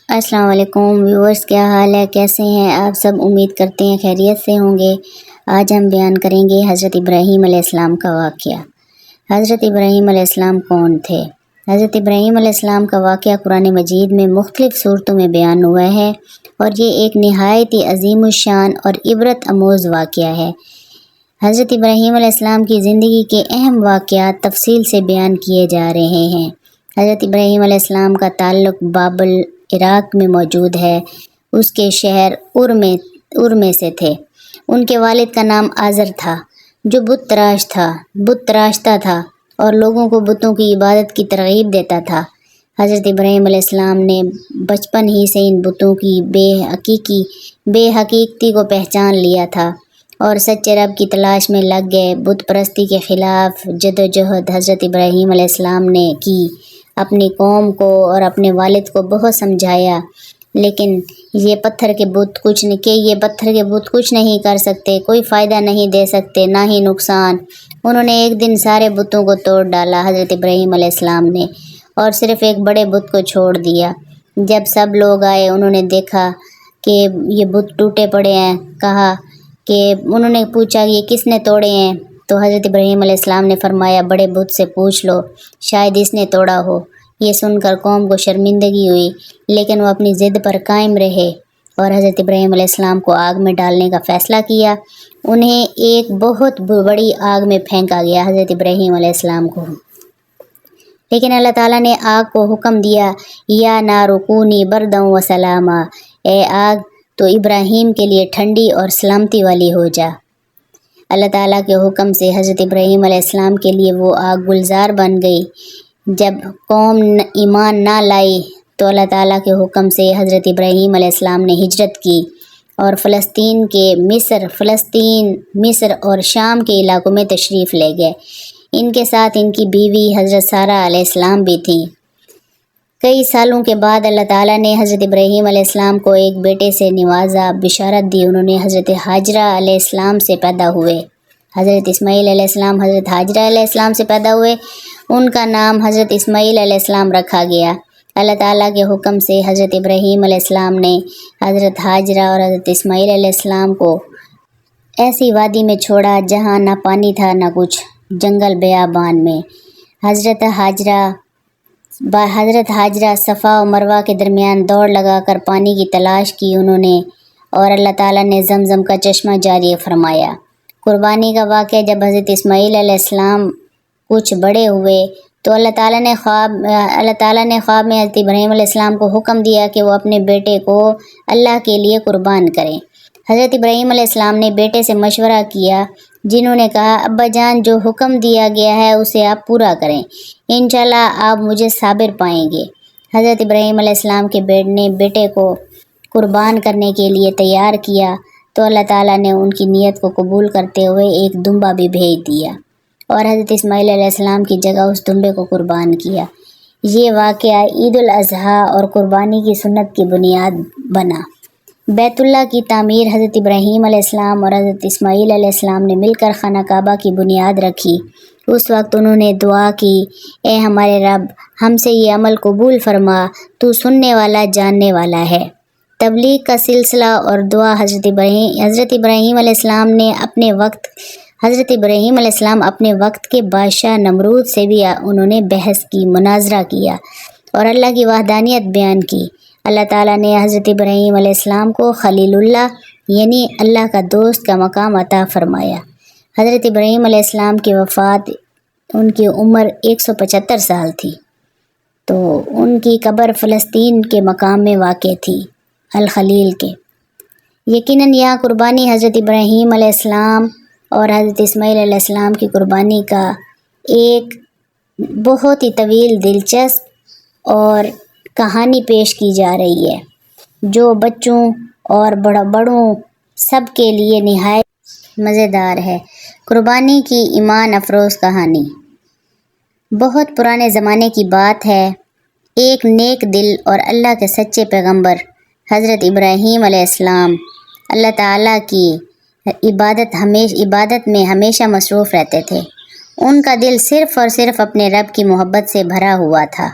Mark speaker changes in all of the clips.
Speaker 1: السلام علیکم ویورز، کیا حال ہے؟ کیسے ہیں آپ سب؟ امید کرتے ہیں خیریت سے ہوں گے۔ آج ہم بیان کریں گے حضرت ابراہیم علیہ السلام کا واقعہ۔ حضرت ابراہیم علیہ السلام کون تھے؟ حضرت ابراہیم علیہ السلام کا واقعہ قرآن مجید میں مختلف صورتوں میں بیان ہوا ہے اور یہ ایک نہایت ہی عظیم الشان اور عبرت آموز واقعہ ہے۔ حضرت ابراہیم علیہ السلام کی زندگی کے اہم واقعات تفصیل سے بیان کیے جا رہے ہیں۔ حضرت ابراہیم علیہ السلام کا تعلق بابل عراق میں موجود ہے۔ اس کے شہر ار میں سے تھے۔ ان کے والد کا نام آزر تھا جو بت تراشتا تھا اور لوگوں کو بتوں کی عبادت کی ترغیب دیتا تھا۔ حضرت ابراہیم علیہ السلام نے بچپن ہی سے ان بتوں کی بے حقیقتی کو پہچان لیا تھا اور سچے رب کی تلاش میں لگ گئے۔ بت پرستی کے خلاف جدوجہد حضرت ابراہیم علیہ السلام نے کی۔ اپنی قوم کو اور اپنے والد کو بہت سمجھایا، لیکن یہ پتھر کے بت کچھ نہیں کر سکتے، کوئی فائدہ نہیں دے سکتے، نہ ہی نقصان۔ انہوں نے ایک دن سارے بتوں کو توڑ ڈالا حضرت ابراہیم علیہ السلام نے، اور صرف ایک بڑے بت کو چھوڑ دیا۔ جب سب لوگ آئے، انہوں نے دیکھا کہ یہ بت ٹوٹے پڑے ہیں۔ انہوں نے پوچھا یہ کس نے توڑے ہیں؟ تو حضرت ابراہیم علیہ السلام نے فرمایا بڑے بت سے پوچھ لو، شاید اس نے توڑا ہو۔ یہ سن کر قوم کو شرمندگی ہوئی، لیکن وہ اپنی ضد پر قائم رہے اور حضرت ابراہیم علیہ السلام کو آگ میں ڈالنے کا فیصلہ کیا۔ انہیں ایک بہت بڑی آگ میں پھینکا گیا حضرت ابراہیم علیہ السلام کو، لیکن اللہ تعالیٰ نے آگ کو حکم دیا یا نار کونی بردا و سلاما، اے آگ تو ابراہیم کے لیے ٹھنڈی اور سلامتی والی ہو جا۔ اللہ تعالیٰ کے حکم سے حضرت ابراہیم علیہ السلام کے لیے وہ آگ گلزار بن گئی۔ جب قوم ایمان نہ لائی تو اللہ تعالیٰ کے حکم سے حضرت ابراہیم علیہ السلام نے ہجرت کی اور فلسطین، مصر اور شام کے علاقوں میں تشریف لے گئے۔ ان کے ساتھ ان کی بیوی حضرت سارہ علیہ السلام بھی تھیں۔ کئی سالوں کے بعد اللہ تعالیٰ نے حضرت ابراہیم علیہ السلام کو ایک بیٹے سے نوازا، بشارت دی۔ انہوں نے حضرت حاجرہ علیہ السلام سے پیدا ہوئے۔ حضرت اسماعیل علیہ السلام حضرت حاجرہ علیہ السلام سے پیدا ہوئے۔ ان کا نام حضرت اسماعیل علیہ السلام رکھا گیا۔ اللہ تعالیٰ کے حکم سے حضرت ابراہیم علیہ السلام نے حضرت حاجرہ اور حضرت اسماعیل علیہ السلام کو ایسی وادی میں چھوڑا جہاں نہ پانی تھا نہ کچھ، جنگل بیابان میں۔ حضرت حاجرہ صفا و مروہ کے درمیان دوڑ لگا کر پانی کی تلاش کی انہوں نے، اور اللہ تعالیٰ نے زمزم کا چشمہ جاری فرمایا۔ قربانی کا واقعہ جب حضرت اسماعیل علیہ السلام کچھ بڑے ہوئے تو اللہ تعالیٰ نے خواب میں حضرت ابراہیم علیہ السلام کو حکم دیا کہ وہ اپنے بیٹے کو اللہ کے لیے قربان کریں۔ حضرت ابراہیم علیہ السلام نے بیٹے سے مشورہ کیا، جنہوں نے کہا ابا جان جو حکم دیا گیا ہے اسے آپ پورا کریں، انشاءاللہ آپ مجھے صابر پائیں گے۔ حضرت ابراہیم علیہ السلام کے بیٹے کو قربان کرنے کے لیے تیار کیا تو اللہ تعالیٰ نے ان کی نیت کو قبول کرتے ہوئے ایک دمبا بھی بھیج دیا اور حضرت اسماعیل علیہ السلام کی جگہ اس دمبے کو قربان کیا۔ یہ واقعہ عید الاضحیٰ اور قربانی کی سنت کی بنیاد بنا۔ بیت اللہ کی تعمیر حضرت ابراہیم علیہ السلام اور حضرت اسماعیل علیہ السلام نے مل کر خانہ کعبہ کی بنیاد رکھی۔ اس وقت انہوں نے دعا کی، اے ہمارے رب، ہم سے یہ عمل قبول فرما، تو سننے والا جاننے والا ہے۔ تبلیغ کا سلسلہ اور دعا حضرت ابراہیم علیہ السلام اپنے وقت کے بادشاہ نمرود سے بھی انہوں نے بحث کی، مناظرہ کیا اور اللہ کی وحدانیت بیان کی۔ اللہ تعالیٰ نے حضرت ابراہیم علیہ السلام کو خلیل اللہ یعنی اللہ کا دوست کا مقام عطا فرمایا۔ حضرت ابراہیم علیہ السلام کی وفات ان کی عمر 175 سال تھی، تو ان کی قبر فلسطین کے مقام میں واقع تھی، الخلیل کے۔ یقیناً یہاں قربانی حضرت ابراہیم علیہ السلام اور حضرت اسماعیل علیہ السلام کی قربانی کا ایک بہت ہی طویل، دلچسپ اور کہانی پیش کی جا رہی ہے، جو بچوں اور بڑوں سب کے لیے نہایت مزیدار ہے۔ قربانی کی ایمان افروز کہانی۔ بہت پرانے زمانے کی بات ہے، ایک نیک دل اور اللہ کے سچے پیغمبر حضرت ابراہیم علیہ السلام اللہ تعالیٰ کی عبادت میں ہمیشہ مصروف رہتے تھے۔ ان کا دل صرف اور صرف اپنے رب کی محبت سے بھرا ہوا تھا۔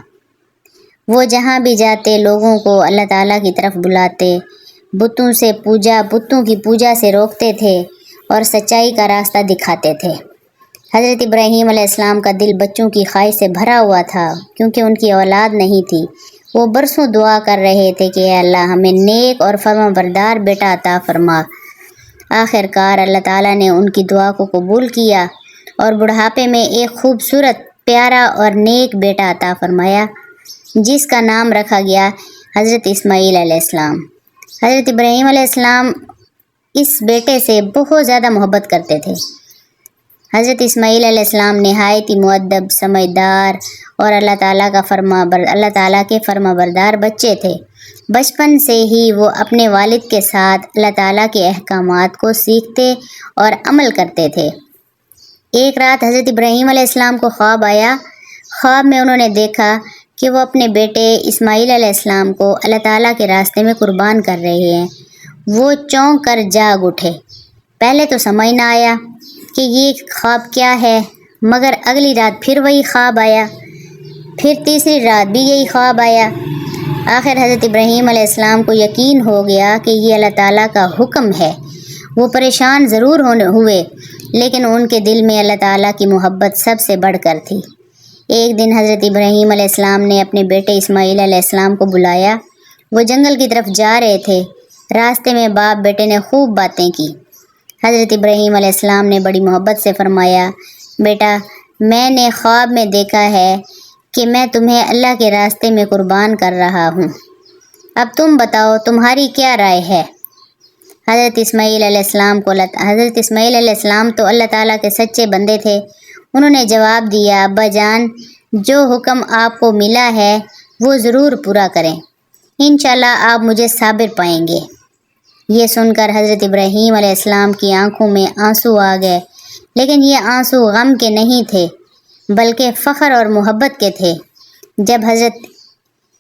Speaker 1: وہ جہاں بھی جاتے لوگوں کو اللہ تعالیٰ کی طرف بلاتے، بتوں کی پوجا سے روکتے تھے اور سچائی کا راستہ دکھاتے تھے۔ حضرت ابراہیم علیہ السلام کا دل بچوں کی خواہش سے بھرا ہوا تھا، کیونکہ ان کی اولاد نہیں تھی۔ وہ برسوں دعا کر رہے تھے کہ اے اللہ ہمیں نیک اور فرما بردار بیٹا عطا فرما۔ آخر کار اللہ تعالیٰ نے ان کی دعا کو قبول کیا اور بڑھاپے میں ایک خوبصورت، پیارا اور نیک بیٹا عطا فرمایا، جس کا نام رکھا گیا حضرت اسماعیل علیہ السلام۔ حضرت ابراہیم علیہ السلام اس بیٹے سے بہت زیادہ محبت کرتے تھے۔ حضرت اسماعیل علیہ السلام نہایت ہی مؤدب، سمجھدار اور اللہ تعالیٰ کے فرما بردار بچے تھے۔ بچپن سے ہی وہ اپنے والد کے ساتھ اللہ تعالیٰ کے احکامات کو سیکھتے اور عمل کرتے تھے۔ ایک رات حضرت ابراہیم علیہ السلام کو خواب آیا۔ خواب میں انہوں نے دیکھا کہ وہ اپنے بیٹے اسماعیل علیہ السلام کو اللہ تعالیٰ کے راستے میں قربان کر رہے ہیں۔ وہ چونک کر جاگ اٹھے۔ پہلے تو سمجھ نہ آیا کہ یہ خواب کیا ہے، مگر اگلی رات پھر وہی خواب آیا، پھر تیسری رات بھی یہی خواب آیا۔ آخر حضرت ابراہیم علیہ السلام کو یقین ہو گیا کہ یہ اللہ تعالیٰ کا حکم ہے۔ وہ پریشان ضرور ہوئے، لیکن ان کے دل میں اللہ تعالیٰ کی محبت سب سے بڑھ کر تھی۔ ایک دن حضرت ابراہیم علیہ السلام نے اپنے بیٹے اسماعیل علیہ السلام کو بلایا۔ وہ جنگل کی طرف جا رہے تھے۔ راستے میں باپ بیٹے نے خوب باتیں کی۔ حضرت ابراہیم علیہ السلام نے بڑی محبت سے فرمایا، بیٹا میں نے خواب میں دیکھا ہے کہ میں تمہیں اللہ کے راستے میں قربان کر رہا ہوں۔ اب تم بتاؤ تمہاری کیا رائے ہے؟ حضرت اسماعیل علیہ السلام تو اللہ تعالیٰ کے سچے بندے تھے۔ انہوں نے جواب دیا، ابا جان جو حکم آپ کو ملا ہے وہ ضرور پورا کریں، انشاءاللہ آپ مجھے صابر پائیں گے۔ یہ سن کر حضرت ابراہیم علیہ السلام کی آنکھوں میں آنسو آ گئے، لیکن یہ آنسو غم کے نہیں تھے بلکہ فخر اور محبت کے تھے۔ جب حضرت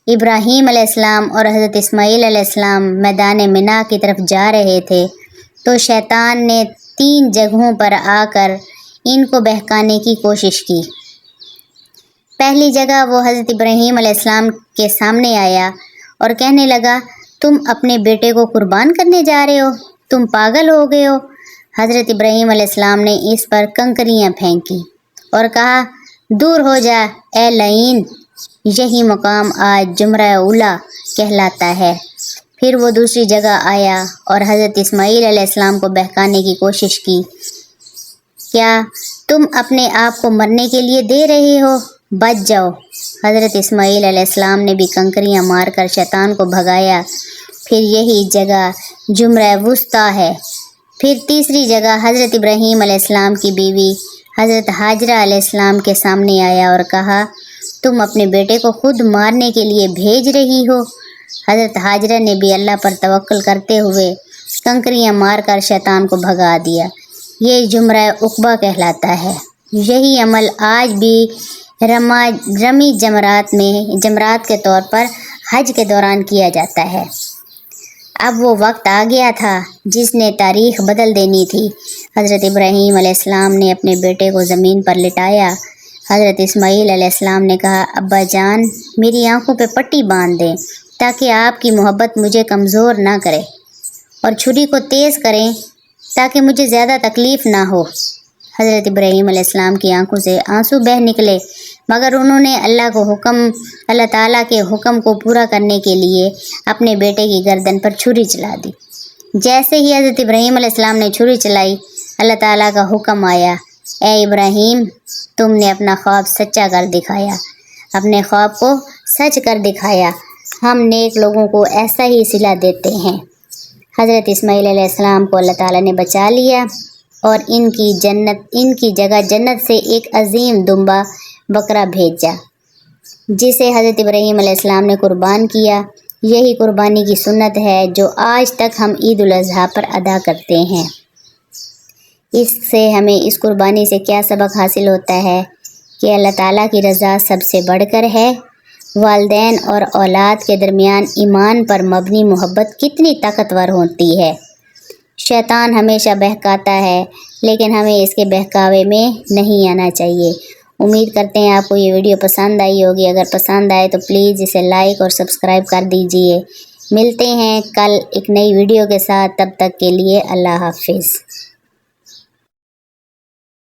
Speaker 1: ابراہیم علیہ السلام اور حضرت اسماعیل علیہ السلام میدان منا کی طرف جا رہے تھے تو شیطان نے 3 جگہوں پر آ کر ان کو بہکانے کی کوشش کی۔ پہلی جگہ وہ حضرت ابراہیم علیہ السلام کے سامنے آیا اور کہنے لگا، تم اپنے بیٹے کو قربان کرنے جا رہے ہو؟ تم پاگل ہو گئے ہو؟ حضرت ابراہیم علیہ السلام نے اس پر کنکریاں پھینکی اور کہا، دور ہو جا اے لعین، یہی مقام آج جمرہ اولا کہلاتا ہے۔ پھر وہ دوسری جگہ آیا اور حضرت اسماعیل علیہ السلام کو بہکانے کی کوشش کی، کیا تم اپنے آپ کو مرنے کے لیے دے رہے ہو؟ بچ جاؤ۔ حضرت اسماعیل علیہ السلام نے بھی کنکریاں مار کر شیطان کو بھگایا۔ پھر یہی جگہ جمرہ وسطیٰ ہے۔ پھر تیسری جگہ حضرت ابراہیم علیہ السلام کی بیوی حضرت حاجرہ علیہ السلام کے سامنے آیا اور کہا، تم اپنے بیٹے کو خود مارنے کے لیے بھیج رہی ہو؟ حضرت حاجرہ نے بھی اللہ پر توکل کرتے ہوئے کنکریاں مار کر شیطان کو بھگا دیا۔ یہ جمرہ عقبہ کہلاتا ہے۔ یہی عمل آج بھی رمی جمرات کے طور پر حج کے دوران کیا جاتا ہے۔ اب وہ وقت آ گیا تھا جس نے تاریخ بدل دینی تھی۔ حضرت ابراہیم علیہ السلام نے اپنے بیٹے کو زمین پر لٹایا۔ حضرت اسماعیل علیہ السلام نے کہا، ابا جان میری آنکھوں پہ پٹی باندھ دیں تاکہ آپ کی محبت مجھے کمزور نہ کرے، اور چھری کو تیز کریں تاکہ مجھے زیادہ تکلیف نہ ہو۔ حضرت ابراہیم علیہ السلام کی آنکھوں سے آنسو بہہ نکلے، مگر انہوں نے اللہ تعالیٰ کے حکم کو پورا کرنے کے لیے اپنے بیٹے کی گردن پر چھری چلا دی۔ جیسے ہی حضرت ابراہیم علیہ السلام نے چھری چلائی، اللہ تعالیٰ کا حکم آیا، اے ابراہیم تم نے اپنا خواب سچا کر دکھایا، اپنے خواب کو سچ کر دکھایا۔ ہم نیک لوگوں کو ایسا ہی صلہ دیتے ہیں۔ حضرت اسماعیل علیہ السلام کو اللہ تعالیٰ نے بچا لیا اور ان کی جگہ جنت سے ایک عظیم دمبا بکرا بھیجا، جسے حضرت ابراہیم علیہ السلام نے قربان کیا۔ یہی قربانی کی سنت ہے جو آج تک ہم عید الاضحیٰ پر ادا کرتے ہیں۔ اس سے ہمیں اس قربانی سے کیا سبق حاصل ہوتا ہے کہ اللہ تعالیٰ کی رضا سب سے بڑھ کر ہے۔ والدین اور اولاد کے درمیان ایمان پر مبنی محبت کتنی طاقتور ہوتی ہے۔ شیطان ہمیشہ بہکاتا ہے، لیکن ہمیں اس کے بہکاوے میں نہیں آنا چاہیے امید کرتے ہیں آپ کو یہ ویڈیو پسند آئی ہوگی۔ اگر پسند آئے تو پلیز اسے لائک اور سبسکرائب کر دیجئے۔ ملتے ہیں کل ایک نئی ویڈیو کے ساتھ، تب تک کے لیے اللہ حافظ۔